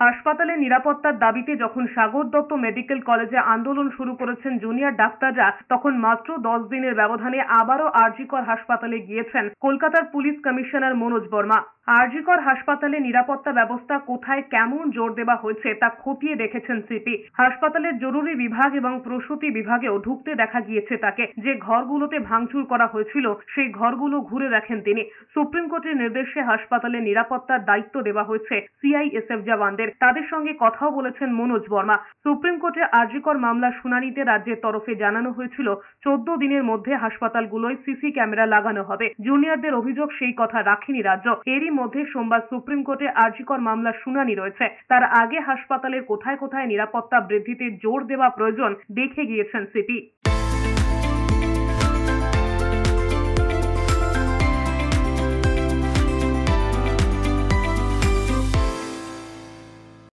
হাসপাতালে নিরাপত্তার দাবিতে যখন সাগর দত্ত মেডিকেল কলেজে আন্দোলন শুরু করেছেন জুনিয়র ডাক্তাররা, তখন মাত্র 10 দিনের ব্যবধানে আবারও আরজিকর হাসপাতালে গিয়েছেন কলকাতার পুলিশ কমিশনার মনোজ বর্মা। আরজিকর হাসপাতালে নিরাপত্তা ব্যবস্থা কোথায় কেমন জোর দেওয়া হয়েছে তা খতিয়ে দেখেছেন সিপি। হাসপাতালের জরুরি বিভাগ এবং প্রসূতি বিভাগেও ঢুকতে দেখা গিয়েছে তাকে। যে ঘরগুলোতে ভাঙচুর করা হয়েছিল সেই ঘরগুলো ঘুরে দেখেন তিনি। সুপ্রিম কোর্টের নির্দেশে হাসপাতালে নিরাপত্তার দায়িত্ব দেওয়া হয়েছে সিআইএসএফ জওয়ানদের। তাদের সঙ্গে কথাও বলেছেন মনোজ বর্মা। সুপ্রিম কোর্টে আরজিকর মামলার শুনানিতে রাজ্যের তরফে জানানো হয়েছিল 14 দিনের মধ্যে হাসপাতালগুলোয় সিসি ক্যামেরা লাগানো হবে। জুনিয়রদের অভিযোগ সেই কথা রাখেনি রাজ্য। এরই মধ্যে সোমবার সুপ্রিম কোর্টে আরজিকর মামলার শুনানি রয়েছে। তার আগে হাসপাতালের কোথায় কোথায় নিরাপত্তা বৃদ্ধিতে জোর দেওয়া প্রয়োজন দেখে গিয়েছেন সিপি।